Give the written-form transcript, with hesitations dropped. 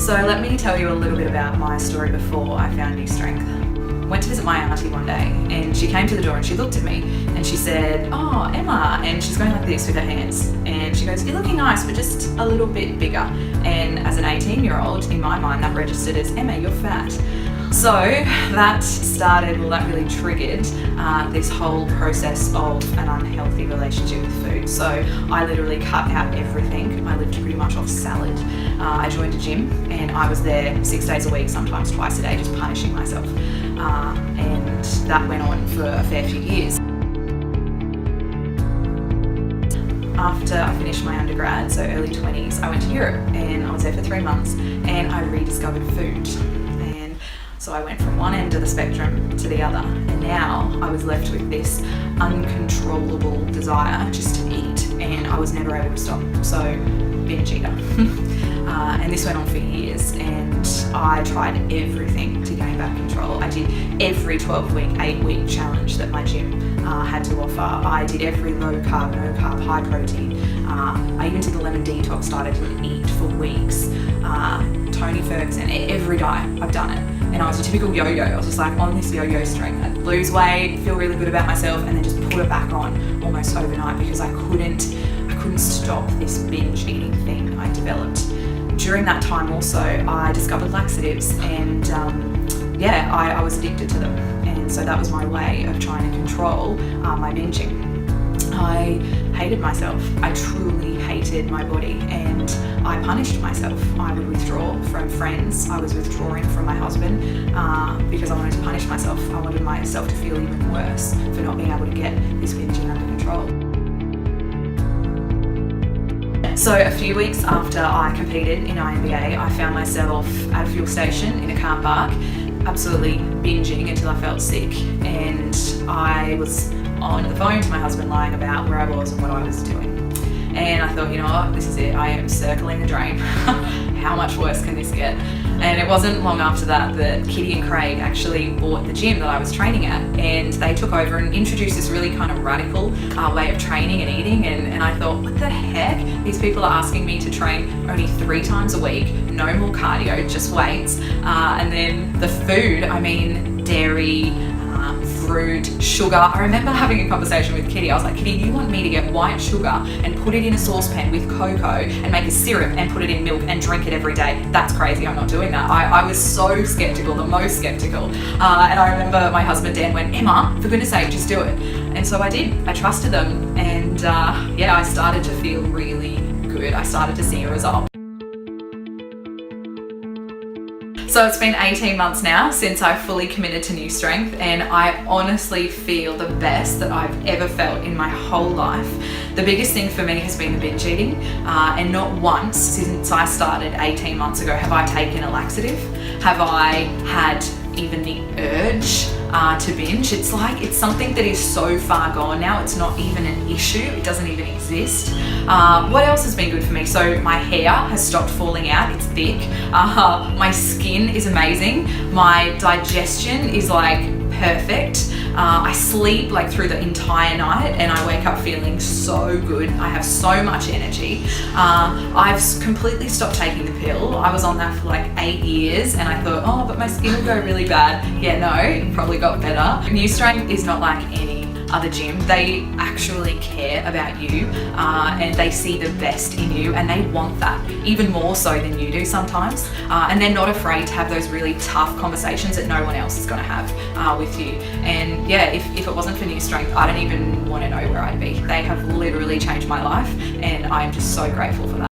So let me tell you a little bit about my story before I found New Strength. Went to visit my auntie one day, and she came to the door and she looked at me and she said, "Oh, Emma," and she's going like this with her hands, and she goes, "You're looking nice, but just a little bit bigger." And as an 18-year-old, in my mind, that registered as, "Emma, you're fat." So that really triggered this whole process of an unhealthy relationship with food. So I literally cut out everything. I lived pretty much off salad. I joined a gym and I was there 6 days a week, sometimes twice a day, just punishing myself. And that went on for a fair few years. After I finished my undergrad, so early 20s, I went to Europe and I was there for 3 months and I rediscovered food. So I went from one end of the spectrum to the other, and now I was left with this uncontrollable desire just to eat, and I was never able to stop. So binge eater. And this went on for years, and I tried everything to gain back control. I did every 12-week, 8-week challenge that my gym had to offer. I did every low carb, no carb, high protein. I even did the lemon detox diet. I didn't eat for weeks. Tony Ferguson, every diet, I've done it. And I was a typical yo-yo. I was just like on this yo-yo string. I'd lose weight, feel really good about myself, and then just put it back on almost overnight because I couldn't stop this binge eating thing I developed. During that time also, I discovered laxatives, and I was addicted to them. And so that was my way of trying to control my binging. I hated myself. I truly hated my body, and I punished myself. I would withdraw from friends. I was withdrawing from my husband because I wanted to punish myself. I wanted myself to feel even worse for not being able to get this binging under control. So a few weeks after I competed in INBA, I found myself at a fuel station in a car park, absolutely binging until I felt sick, and I was on the phone to my husband lying about where I was and what I was doing. And I thought, you know what, this is it. I am circling the drain. How much worse can this get? And it wasn't long after that Kitty and Craig actually bought the gym that I was training at, and they took over and introduced this really kind of radical way of training and eating. And I thought, what the heck? These people are asking me to train only 3 times a week, no more cardio, just weights. And then the food, I mean, dairy, fruit, sugar. I remember having a conversation with Kitty. I was like, "Kitty, you want me to get white sugar and put it in a saucepan with cocoa and make a syrup and put it in milk and drink it every day? That's crazy. I'm not doing that." I was so skeptical, the most skeptical. And I remember my husband Dan went, "Emma, for goodness sake, just do it." And so I did. I trusted them, and I started to feel really good. I started to see a result. So it's been 18 months now since I fully committed to New Strength, and I honestly feel the best that I've ever felt in my whole life. The biggest thing for me has been the binge eating, and not once since I started 18 months ago have I taken a laxative, have I had even the urge to binge. It's like it's something that is so far gone now, it's not even an issue, it doesn't even exist. What else has been good for me? So my hair has stopped falling out, it's thick. My skin is amazing. My digestion is like perfect. I sleep like through the entire night and I wake up feeling so good. I have so much energy. I've completely stopped taking the pill. I was on that for like 8 years and I thought, oh, but my skin will go really bad. Yeah, no, it probably got better. New Strength is not like any other gym. They actually care about you and they see the best in you, and they want that even more so than you do sometimes, and they're not afraid to have those really tough conversations that no one else is going to have with you. And yeah, if it wasn't for New Strength, I don't even want to know where I'd be. They have literally changed my life, and I am just so grateful for that.